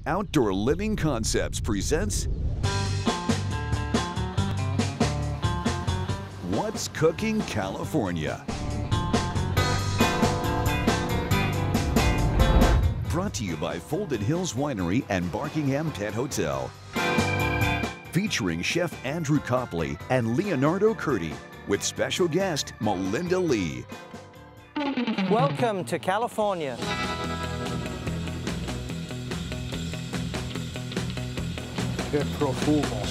Outdoor Living Concepts presents What's Cooking California? Brought to you by Folded Hills Winery and Barkingham Pet Hotel. Featuring Chef Andrew Copley and Leonardo Curti, with special guest Melinda Lee. Welcome to California. Good profumo.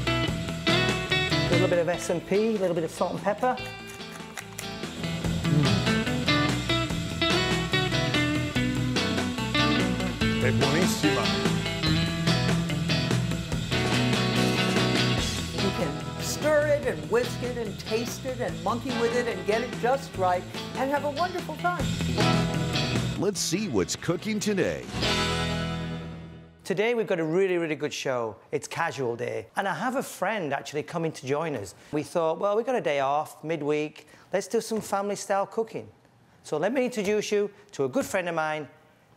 A little bit of S&P, a little bit of salt and pepper. È buonissima. You can stir it and whisk it and taste it and monkey with it and get it just right and have a wonderful time. Let's see what's cooking today. Today we've got a really good show. It's casual day. And I have a friend actually coming to join us. We thought, well, we've got a day off, midweek. Let's do some family style cooking. So let me introduce you to a good friend of mine,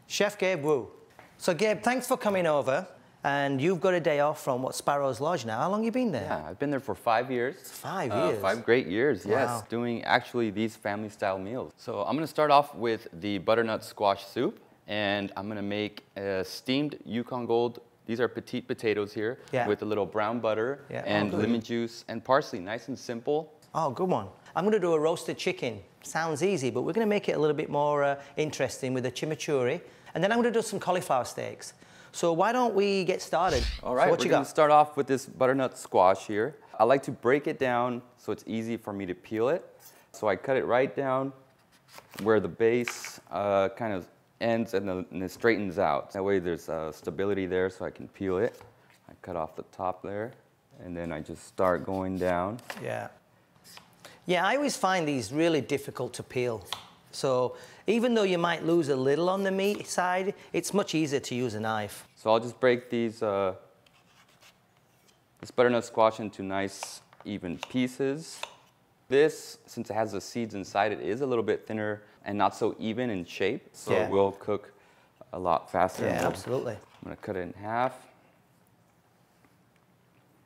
Chef Gabe Wu. So Gabe, thanks for coming over. And you've got a day off from Sparrow's Lodge now. How long have you been there? Yeah, I've been there for 5 years. 5 years? 5 great years, yes. Wow. Doing actually these family style meals. So I'm gonna start off with the butternut squash soup. And I'm gonna make a steamed Yukon Gold. These are petite potatoes here with a little brown butter and lemon juice and parsley, nice and simple. Oh, good one. I'm gonna do a roasted chicken. Sounds easy, but we're gonna make it a little bit more interesting with a chimichurri. And then I'm gonna do some cauliflower steaks. So why don't we get started? All right, so we're gonna start off with this butternut squash here. I like to break it down so it's easy for me to peel it. So I cut it right down where the base kind of ends and it straightens out. That way there's stability there so I can peel it. I cut off the top there and then I just start going down. Yeah. Yeah, I always find these really difficult to peel. So even though you might lose a little on the meat side, it's much easier to use a knife. So I'll just break these, this butternut squash into nice even pieces. This, since it has the seeds inside, it is a little bit thinner and not so even in shape, so it will cook a lot faster. Yeah, absolutely. I'm gonna cut it in half.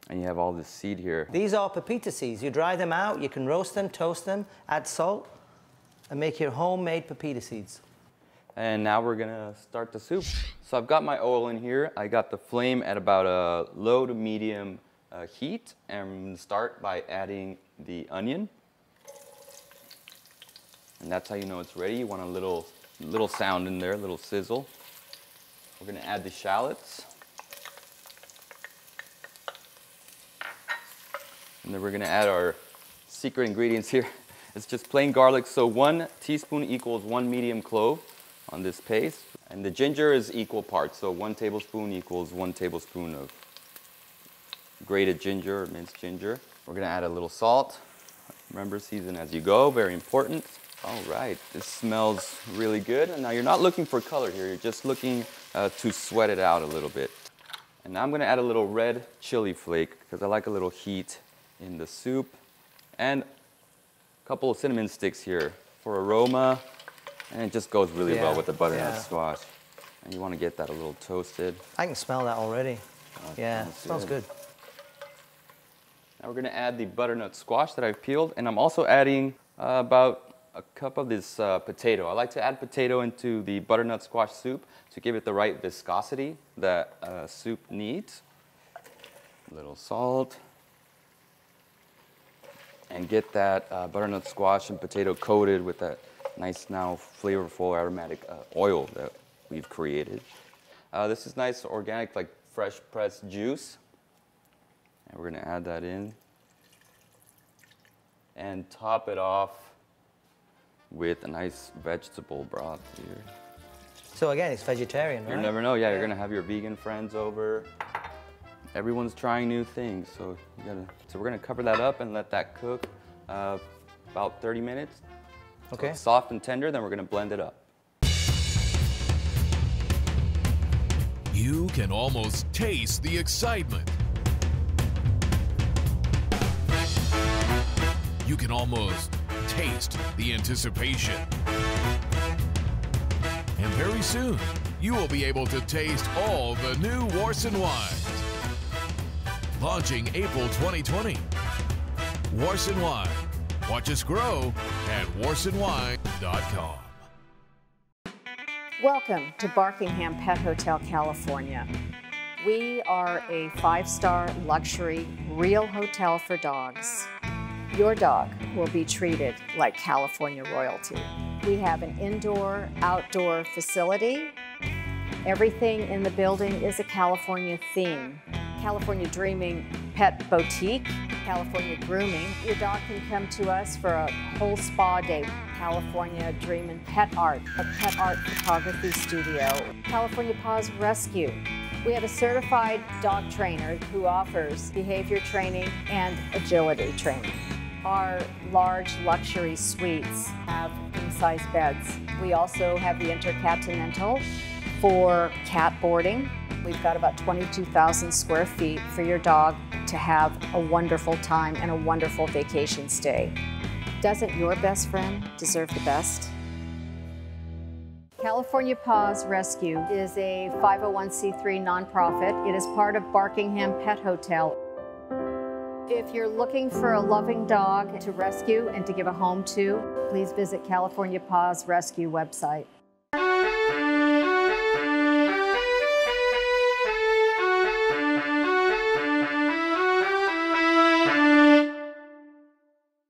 And you have all this seed here. These are pepita seeds. You dry them out, you can roast them, toast them, add salt, and make your homemade pepita seeds. And now we're gonna start the soup. So I've got my oil in here. I got the flame at about a low to medium heat, and I'm gonna start by adding the onion. And that's how you know it's ready. You want a little sound in there, a little sizzle. We're gonna add the shallots. And then we're gonna add our secret ingredients here. It's just plain garlic. So 1 teaspoon equals 1 medium clove on this paste. And the ginger is equal parts. So 1 tablespoon equals 1 tablespoon of grated ginger or minced ginger. We're gonna add a little salt. Remember, season as you go, very important. All right, this smells really good. And now you're not looking for color here, you're just looking to sweat it out a little bit. And now I'm gonna add a little red chili flake because I like a little heat in the soup. And a couple of cinnamon sticks here for aroma. And it just goes really well with the butternut squash. And you wanna get that a little toasted. I can smell that already. Yeah, smells good. Now we're gonna add the butternut squash that I've peeled, and I'm also adding about a cup of this potato. I like to add potato into the butternut squash soup to give it the right viscosity that soup needs. A little salt. And get that butternut squash and potato coated with that nice, now flavorful aromatic oil that we've created. This is nice organic, like fresh pressed juice. And we're gonna add that in and top it off with a nice vegetable broth here. So again, it's vegetarian, right? You never know, you're gonna have your vegan friends over. Everyone's trying new things, so we're gonna cover that up and let that cook about 30 minutes. Okay. So it's soft and tender, then we're gonna blend it up. You can almost taste the excitement. You can almost taste the anticipation. And very soon, you will be able to taste all the new Warson wines. Launching April 2020. Warson Wine. Watch us grow at worsonwine.com. Welcome to Barkingham Pet Hotel, California. We are a 5-star luxury real hotel for dogs. Your dog will be treated like California royalty. We have an indoor-outdoor facility. Everything in the building is a California theme. California Dreaming Pet Boutique, California Grooming. Your dog can come to us for a whole spa day. California Dreamin' Pet Art, a pet art photography studio. California Paws Rescue. We have a certified dog trainer who offers behavior training and agility training. Our large luxury suites have king-size beds. We also have the Intercontinental for cat boarding. We've got about 22,000 square feet for your dog to have a wonderful time and a wonderful vacation stay. Doesn't your best friend deserve the best? California Paws Rescue is a 501c3 nonprofit. It is part of Barkingham Pet Hotel. If you're looking for a loving dog to rescue and to give a home to, please visit California Paws Rescue website.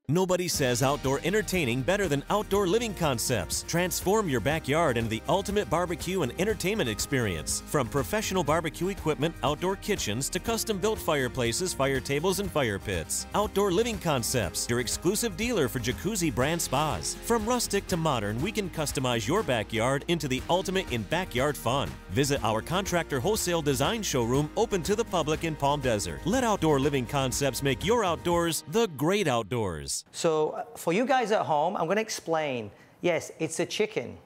Nobody says outdoor entertaining better than Outdoor Living Concepts. Transform your backyard into the ultimate barbecue and entertainment experience. From professional barbecue equipment, outdoor kitchens, to custom-built fireplaces, fire tables, and fire pits. Outdoor Living Concepts, your exclusive dealer for Jacuzzi brand spas. From rustic to modern, we can customize your backyard into the ultimate in backyard fun. Visit our contractor wholesale design showroom open to the public in Palm Desert. Let Outdoor Living Concepts make your outdoors the great outdoors. So for you guys at home, I'm going to explain. Yes, it's a chicken.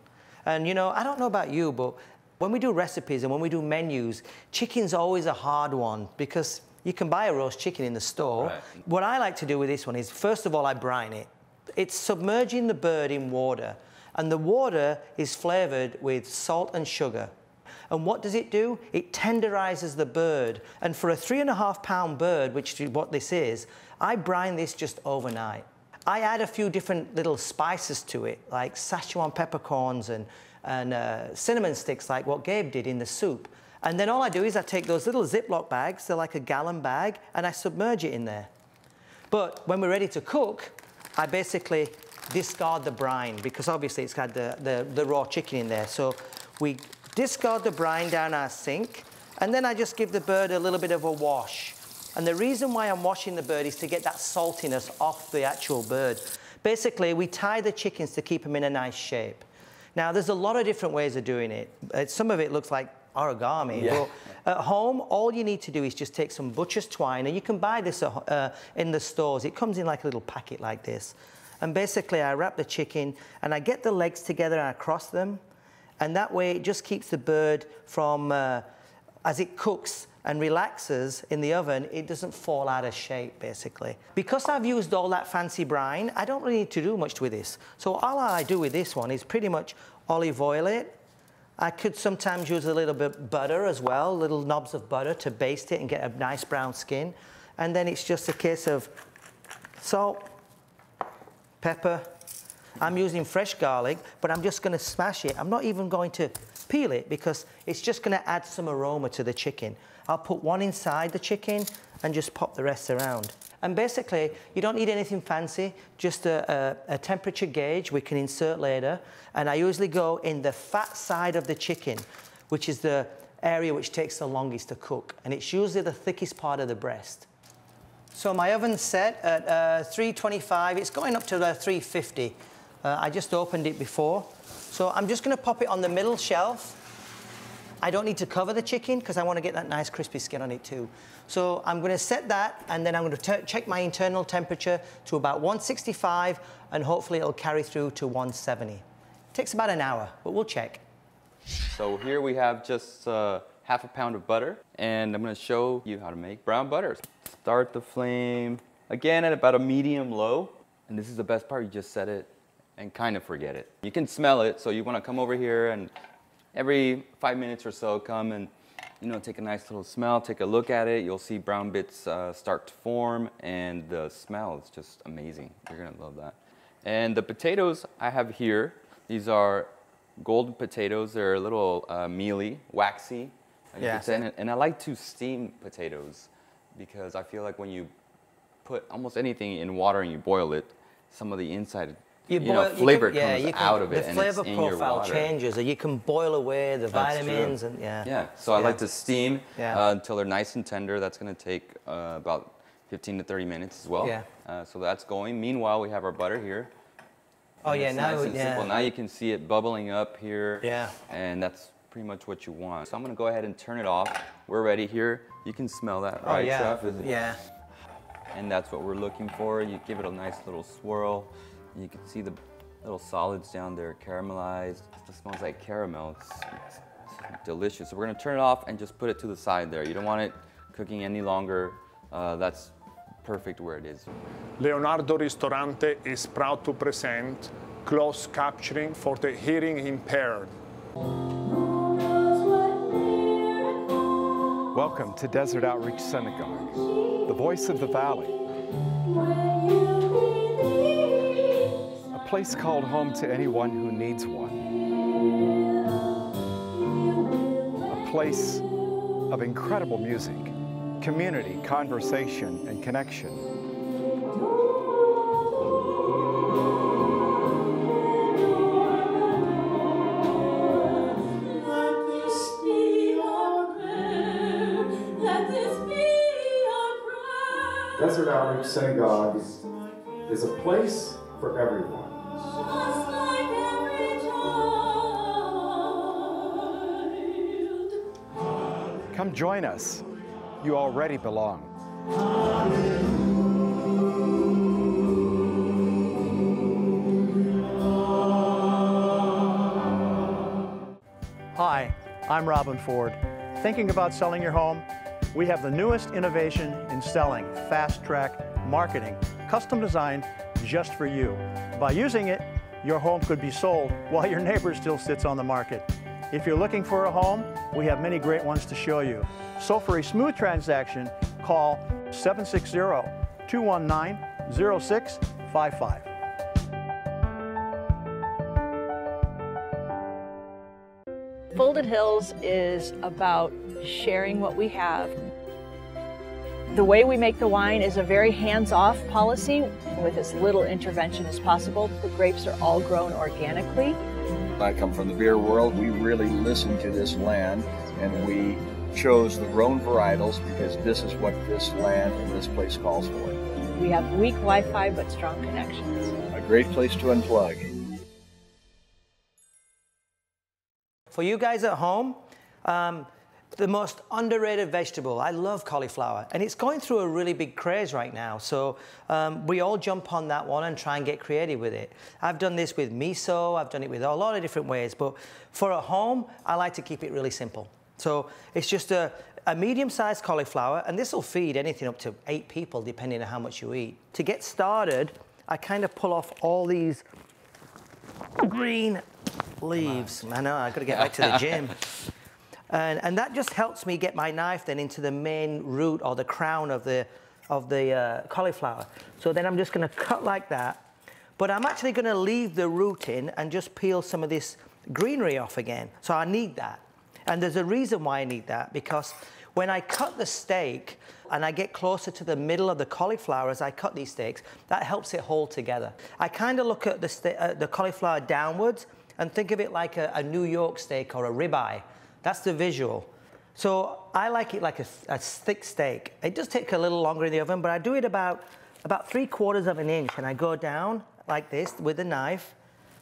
And you know, I don't know about you, but when we do recipes and when we do menus, chicken's always a hard one because you can buy a roast chicken in the store. Right. What I like to do with this one is, first of all, I brine it. It's submerging the bird in water, and the water is flavored with salt and sugar. And what does it do? It tenderizes the bird. And for a 3.5-pound bird, which is what this is, I brine this just overnight. I add a few different little spices to it, like Szechuan peppercorns and cinnamon sticks, like what Gabe did in the soup. And then all I do is I take those little Ziploc bags, they're like a gallon bag, and I submerge it in there. But when we're ready to cook, I basically discard the brine because obviously it's got the raw chicken in there. So we discard the brine down our sink, and then I just give the bird a little bit of a wash. And the reason why I'm washing the bird is to get that saltiness off the actual bird. Basically, we tie the chickens to keep them in a nice shape. Now, there's a lot of different ways of doing it. Some of it looks like origami. Yeah. But at home, all you need to do is just take some butcher's twine, and you can buy this in the stores. It comes in like a little packet like this. And basically, I wrap the chicken, and I get the legs together, and I cross them. And that way, it just keeps the bird from, as it cooks and relaxes in the oven, it doesn't fall out of shape, basically. Because I've used all that fancy brine, I don't really need to do much with this. So all I do with this one is pretty much olive oil it. I could sometimes use a little bit of butter as well, little knobs of butter to baste it and get a nice brown skin. And then it's just a case of salt, pepper. I'm using fresh garlic, but I'm just going to smash it. I'm not even going to peel it because it's just going to add some aroma to the chicken. I'll put one inside the chicken and just pop the rest around. And basically, you don't need anything fancy, just a temperature gauge we can insert later. And I usually go in the fat side of the chicken, which is the area which takes the longest to cook. And it's usually the thickest part of the breast. So my oven's set at 325. It's going up to 350. I just opened it before. So I'm just going to pop it on the middle shelf. I don't need to cover the chicken because I want to get that nice crispy skin on it too. So I'm going to set that, and then I'm going to check my internal temperature to about 165, and hopefully it'll carry through to 170. It takes about an hour, but we'll check. So here we have just half a pound of butter, and I'm going to show you how to make brown butter. Start the flame, again, at about a medium low. And this is the best part, you just set it and kind of forget it. You can smell it, so you want to come over here and every 5 minutes or so, come and take a nice little smell, take a look at it. You'll see brown bits start to form, and the smell is just amazing. You're gonna love that. And the potatoes I have here, these are golden potatoes. They're a little mealy, waxy. Yeah. And I like to steam potatoes because I feel like when you put almost anything in water and you boil it, some of the inside flavor comes out of it, and it's in your water. The flavor profile changes, and you can boil away the vitamins. And so I like to steam until they're nice and tender. That's going to take about 15 to 30 minutes as well. So that's going. Meanwhile, we have our butter here. Oh yeah, now nice and simple. Now you can see it bubbling up here. Yeah. And that's pretty much what you want. So I'm going to go ahead and turn it off. We're ready here. You can smell that, right, Chef? Yeah. And that's what we're looking for. You give it a nice little swirl. You can see the little solids down there caramelized. It smells like caramel. It's delicious. So we're gonna turn it off and just put it to the side there. You don't want it cooking any longer. That's perfect where it is. Leonardo Ristorante is proud to present closed captioning for the hearing impaired. Welcome to Desert Outreach Synagogue, the voice of the valley. A place called home to anyone who needs one. A place of incredible music, community, conversation, and connection. Desert Outreach Synagogue is a place for everyone. Come join us. You already belong. Hi, I'm Robin Ford. Thinking about selling your home? We have the newest innovation in selling, fast track marketing, custom designed just for you. By using it, your home could be sold while your neighbor still sits on the market. If you're looking for a home, we have many great ones to show you. So for a smooth transaction, call 760-219-0655. Folded Hills is about sharing what we have. The way we make the wine is a very hands-off policy with as little intervention as possible. The grapes are all grown organically. I come from the beer world. We really listen to this land, and we chose the grown varietals because this is what this land and this place calls for. We have weak Wi-Fi but strong connections. A great place to unplug. For you guys at home, the most underrated vegetable. I love cauliflower, and it's going through a really big craze right now. So we all jump on that one and try and get creative with it. I've done this with miso, I've done it with a lot of different ways, but for at home, I like to keep it really simple. So it's just a medium-sized cauliflower, and this will feed anything up to 8 people, depending on how much you eat. To get started, I kind of pull off all these green leaves. I know, I've got to get back to the gym. And that just helps me get my knife then into the main root or the crown of the cauliflower. So then I'm just going to cut like that. But I'm actually going to leave the root in and just peel some of this greenery off again. So I need that. And there's a reason why I need that, because when I cut the steak and I get closer to the middle of the cauliflower as I cut these steaks, that helps it hold together. I kind of look at the cauliflower downwards and think of it like a New York steak or a ribeye. That's the visual. So I like it like a thick steak. It does take a little longer in the oven, but I do it about 3/4 of an inch, and I go down like this with the knife,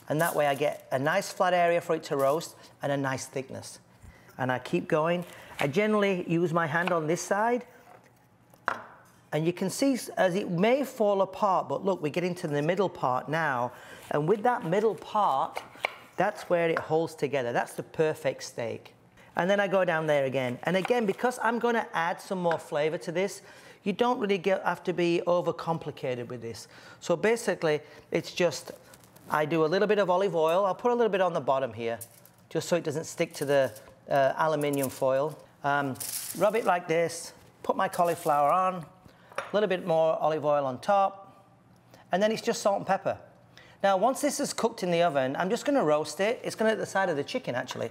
and that way I get a nice flat area for it to roast and a nice thickness. And I keep going. I generally use my hand on this side, and you can see as it may fall apart, but look, we get into the middle part now, and with that middle part, that's where it holds together. That's the perfect steak. And then I go down there again. And again, because I'm going to add some more flavor to this, you don't really have to be overcomplicated with this. So basically, it's just, I do a little bit of olive oil. I'll put a little bit on the bottom here. just so it doesn't stick to the aluminium foil. Rub it like this, put my cauliflower on, a little bit more olive oil on top, and then it's just salt and pepper. Now, once this is cooked in the oven, I'm just gonna roast it. It's gonna at the side of the chicken, actually.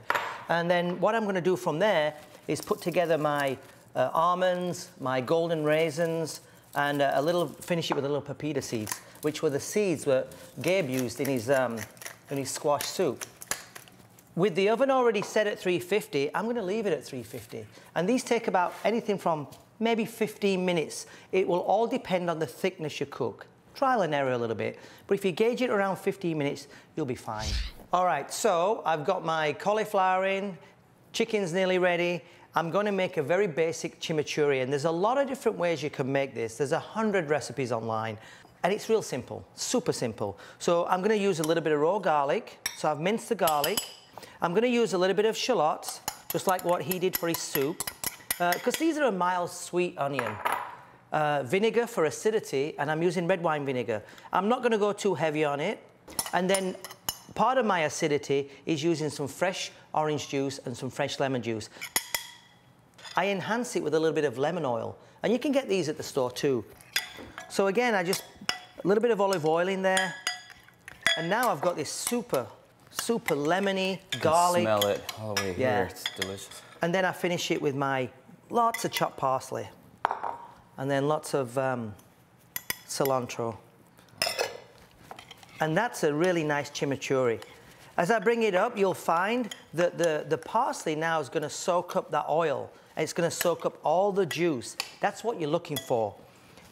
And then what I'm gonna do from there is put together my almonds, my golden raisins, and finish it with a little pepita seeds, which were the seeds that Gabe used in his squash soup. With the oven already set at 350, I'm gonna leave it at 350. And these take about anything from maybe 15 minutes. It will all depend on the thickness you cook. Trial and error a little bit, but if you gauge it around 15 minutes, you'll be fine. All right, so I've got my cauliflower in, chicken's nearly ready. I'm gonna make a very basic chimichurri, and there's a lot of different ways you can make this. There's 100 recipes online, and it's real simple, super simple. So I'm gonna use a little bit of raw garlic. So I've minced the garlic. I'm gonna use a little bit of shallots, just like what he did for his soup, because these are a mild sweet onion. Vinegar for acidity, and I'm using red wine vinegar. I'm not gonna go too heavy on it. And then part of my acidity is using some fresh orange juice and some fresh lemon juice. I enhance it with a little bit of lemon oil, and you can get these at the store too. So again, a little bit of olive oil in there, and now I've got this super lemony garlic. Smell it all the way here. Yeah. It's delicious. And then I finish it with my lots of chopped parsley, and then lots of cilantro. And that's a really nice chimichurri. As I bring it up, you'll find that the parsley now is gonna soak up that oil. It's gonna soak up all the juice. That's what you're looking for.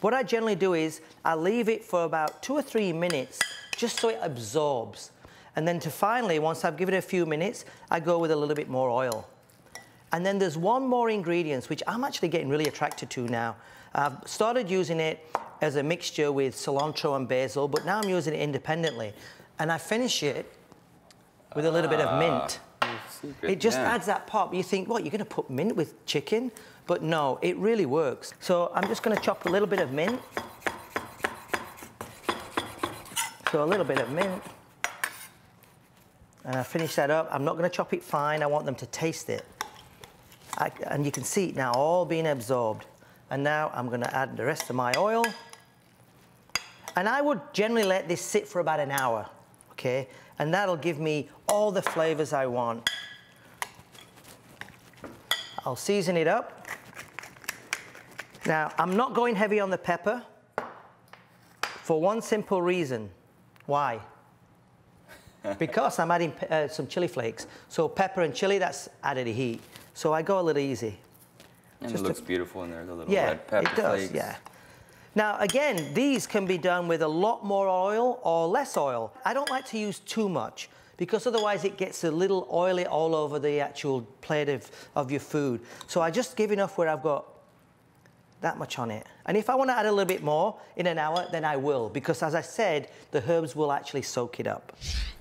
What I generally do is I leave it for about 2 or 3 minutes just so it absorbs. And then finally, once I've given it a few minutes, I go with a little bit more oil. And then there's one more ingredient, which I'm actually getting really attracted to now. I've started using it as a mixture with cilantro and basil, but now I'm using it independently. And I finish it with a little bit of mint. It just adds that pop. You think, what, you're gonna put mint with chicken? But no, it really works. So I'm just gonna chop a little bit of mint. So a little bit of mint. And I finish that up. I'm not gonna chop it fine. I want them to taste it. And you can see it now all being absorbed. And now I'm gonna add the rest of my oil. And I would generally let this sit for about an hour, okay? And that'll give me all the flavors I want. I'll season it up. Now, I'm not going heavy on the pepper for one simple reason. Why? Because I'm adding some chili flakes. So pepper and chili, that's added heat. So I go a little easy. And it looks beautiful in there, the little red pepper flakes. Yeah, it does, yeah. Now, again, these can be done with a lot more oil or less oil. I don't like to use too much because otherwise it gets a little oily all over the actual plate of your food. So I just give enough where I've got that much on it. And if I want to add a little bit more in an hour, then I will, because as I said, the herbs will actually soak it up.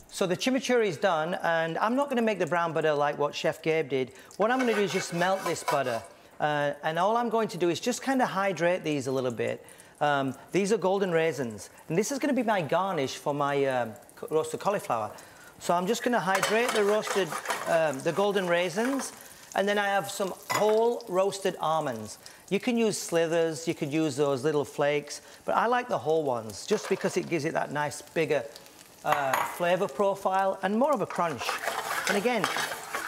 So the chimichurri is done, and I'm not going to make the brown butter like what Chef Gabe did. What I'm going to do is just melt this butter. And all I'm going to do is just kind of hydrate these a little bit. These are golden raisins, and this is going to be my garnish for my roasted cauliflower. So I'm just going to hydrate the golden raisins, and then I have some whole roasted almonds. You can use slithers, you could use those little flakes, but I like the whole ones just because it gives it that nice bigger flavor profile and more of a crunch. And again,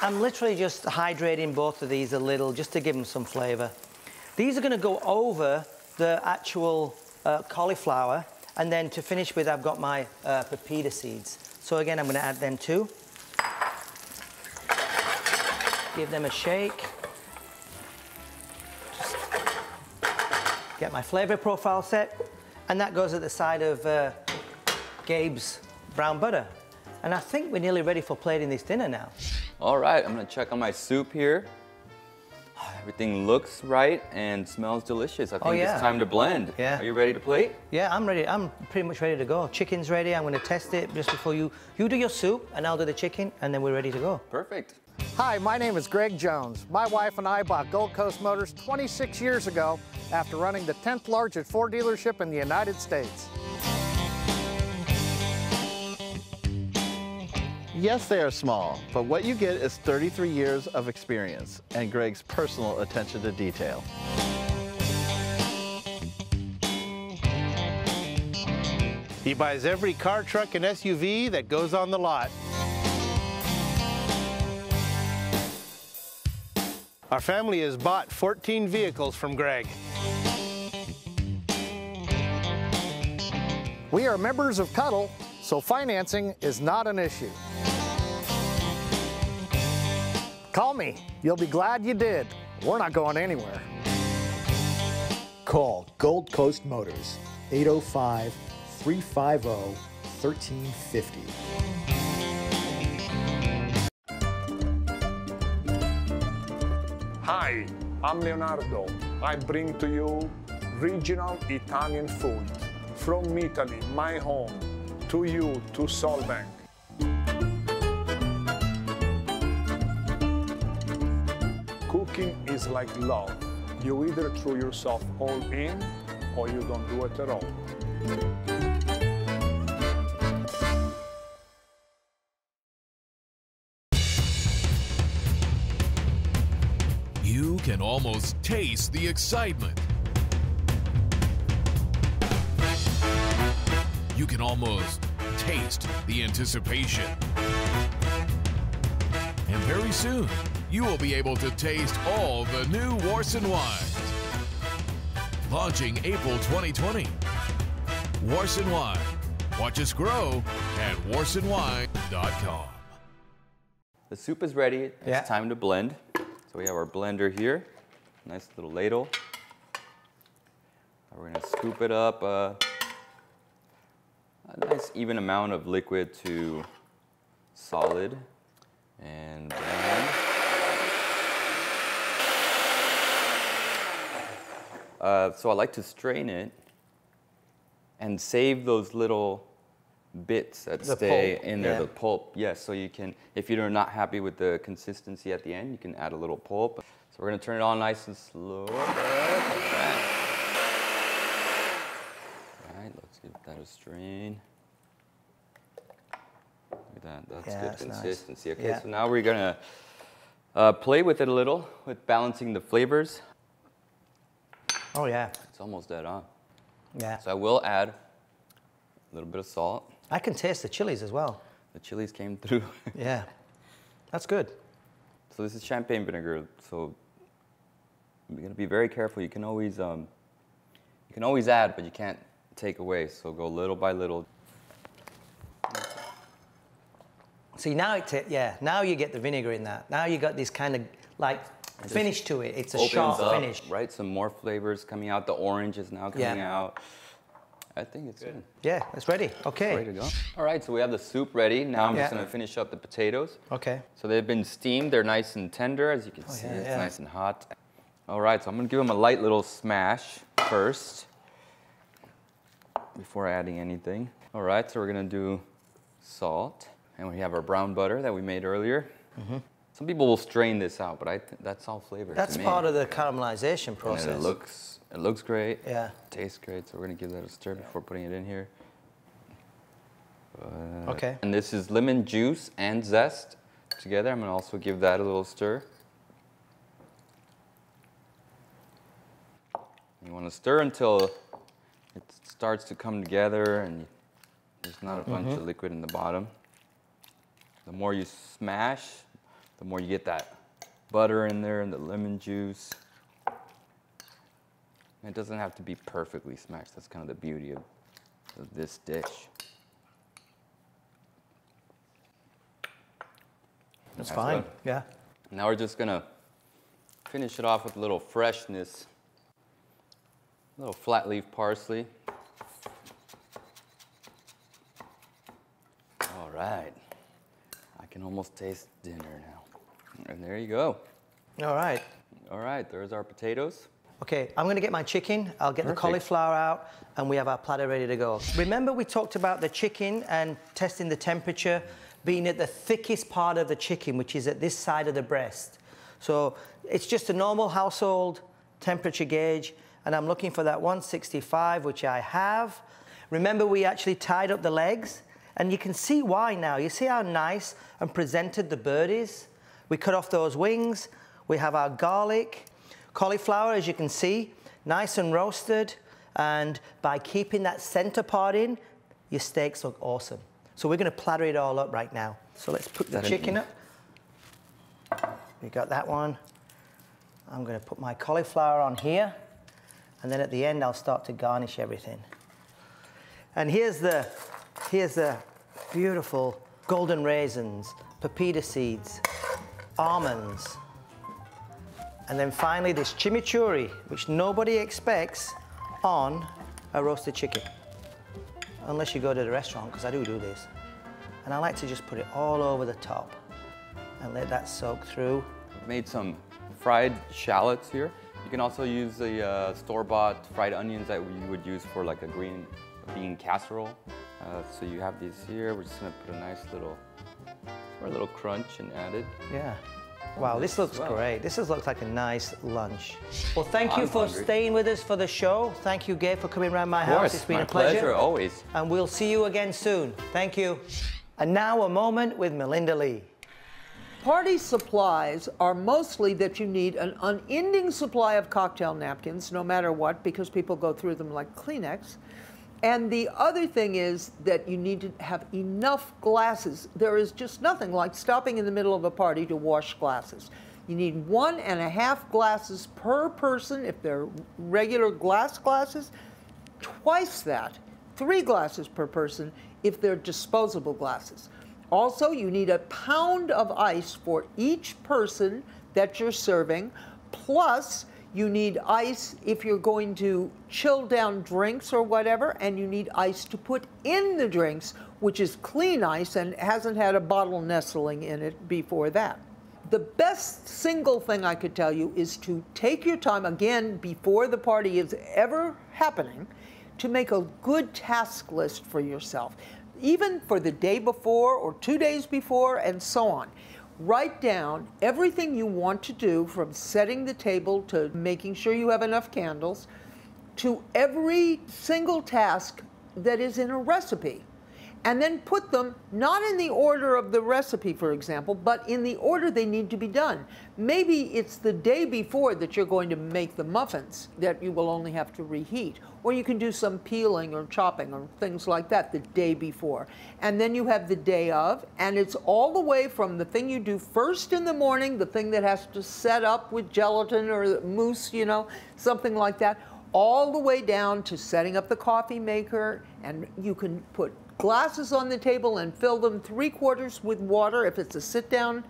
I'm literally just hydrating both of these a little just to give them some flavor. These are going to go over the actual cauliflower, and then to finish with, I've got my pepita seeds. So again, I'm going to add them too. Give them a shake. Just get my flavor profile set, and that goes at the side of Gabe's brown butter. And I think we're nearly ready for plating this dinner now. All right, I'm gonna check on my soup here. Everything looks right and smells delicious. I think it's time to blend. Yeah. Are you ready to plate? Yeah, I'm ready. I'm pretty much ready to go. Chicken's ready. I'm gonna test it just before you do your soup, and I'll do the chicken, and then we're ready to go. Perfect. Hi, my name is Greg Jones. My wife and I bought Gold Coast Motors 26 years ago after running the 10th largest Ford dealership in the United States. Yes, they are small, but what you get is 33 years of experience and Greg's personal attention to detail. He buys every car, truck, and SUV that goes on the lot. Our family has bought 14 vehicles from Greg. We are members of Cuddle, so financing is not an issue. Call me. You'll be glad you did. We're not going anywhere. Call Gold Coast Motors, 805-350-1350. Hi, I'm Leonardo. I bring to you regional Italian food from Italy, my home, to you, to Solvang. Cooking is like love. You either throw yourself all in or you don't do it at all. You can almost taste the excitement. You can almost taste the anticipation. And very soon, you will be able to taste all the new Warson wines. Launching April 2020. Warson Wine. Watch us grow at worsonwine.com. The soup is ready. It's time to blend. So we have our blender here. Nice little ladle. We're going to scoop it up a nice even amount of liquid to solid and blend. So I like to strain it and save those little bits that stay in there, the pulp. Yes, so you can, if you're not happy with the consistency at the end, you can add a little pulp. So we're going to turn it on nice and slow. All right, let's give that a strain. Look at that, that's good consistency. Nice. Okay, so now we're going to play with it a little, with balancing the flavors. Oh yeah. It's almost dead on. Yeah. So I will add a little bit of salt. I can taste the chilies as well. The chilies came through. Yeah. That's good. So this is champagne vinegar. So you're gonna be very careful. You can always add, but you can't take away. So go little by little. See now now you get the vinegar in that. Now you got this kind of like finish to it. It's a sharp finish. Right, some more flavors coming out. The orange is now coming out. I think it's good. Yeah, it's ready. Okay. It's ready to go. All right, so we have the soup ready. Now I'm just going to finish up the potatoes. Okay. So they've been steamed. They're nice and tender, as you can see. It's nice and hot. All right, so I'm going to give them a light little smash first before adding anything. All right, so we're going to do salt. And we have our brown butter that we made earlier. Mm-hmm. Some people will strain this out, but that's all flavor. That's part of the caramelization process. And it looks great. Yeah. Tastes great. So we're gonna give that a stir before putting it in here. Okay. And this is lemon juice and zest together. I'm gonna also give that a little stir. You want to stir until it starts to come together and there's not a bunch of liquid in the bottom. The more you smash, the more you get that butter in there and the lemon juice. And it doesn't have to be perfectly smashed. That's kind of the beauty of this dish. That's fine, yeah. Now we're just gonna finish it off with a little freshness. A little flat leaf parsley. All right. I can almost taste dinner now. And there you go. All right. All right, there's our potatoes. Okay, I'm gonna get my chicken. I'll get the cauliflower out and we have our platter ready to go. Remember we talked about the chicken and testing the temperature being at the thickest part of the chicken, which is at this side of the breast. So it's just a normal household temperature gauge, and I'm looking for that 165, which I have. Remember we actually tied up the legs, And you can see why now. You see how nice and presented the bird is? We cut off those wings. We have our garlic, cauliflower, as you can see, nice and roasted. And by keeping that center part in, your steaks look awesome. So we're going to platter it all up right now. So let's put the chicken up. We got that one. I'm going to put my cauliflower on here. And then at the end, I'll start to garnish everything. And here's the beautiful golden raisins, pepita seeds, almonds. And then finally, this chimichurri, which nobody expects on a roasted chicken. Unless you go to the restaurant, because I do this. And I like to just put it all over the top and let that soak through. I've made some fried shallots here. You can also use the store-bought fried onions that you would use for like a green bean casserole. So you have these here. We're just gonna put a nice little crunch and add it. Yeah. Wow, this looks great. This looks like a nice lunch. Well, thank you for staying with us for the show. Thank you, Gabe, for coming around my house. It's been a pleasure. Always. And we'll see you again soon. Thank you. And now a moment with Melinda Lee. Party supplies are mostly that you need an unending supply of cocktail napkins, no matter what, because people go through them like Kleenex. And the other thing is that you need to have enough glasses. There is just nothing like stopping in the middle of a party to wash glasses. You need 1.5 glasses per person if they're regular glass glasses, twice that, 3 glasses per person if they're disposable glasses. Also, you need 1 pound of ice for each person that you're serving, plus you need ice if you're going to chill down drinks or whatever, and you need ice to put in the drinks, which is clean ice and hasn't had a bottle nestling in it before that. The best single thing I could tell you is to take your time, again, before the party is ever happening, to make a good task list for yourself, even for the day before or 2 days before and so on. Write down everything you want to do, from setting the table to making sure you have enough candles, to every single task that is in a recipe. And then put them not in the order of the recipe, for example, but in the order they need to be done. Maybe it's the day before that you're going to make the muffins that you will only have to reheat. Or you can do some peeling or chopping or things like that the day before. And then you have the day of, and it's all the way from the thing you do first in the morning, the thing that has to set up with gelatin or mousse, you know, something like that, all the way down to setting up the coffee maker. And you can put glasses on the table and fill them 3/4 with water if it's a sit down,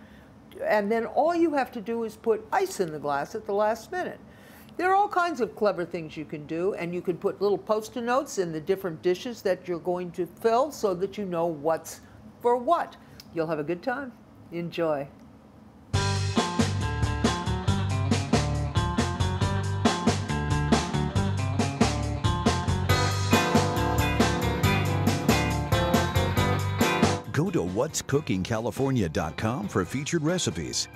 and then all you have to do is put ice in the glass at the last minute. There are all kinds of clever things you can do, and you can put little Post-it notes in the different dishes that you're going to fill so that you know what's for what. You'll have a good time. Enjoy. Go to whatscookingcalifornia.com for featured recipes.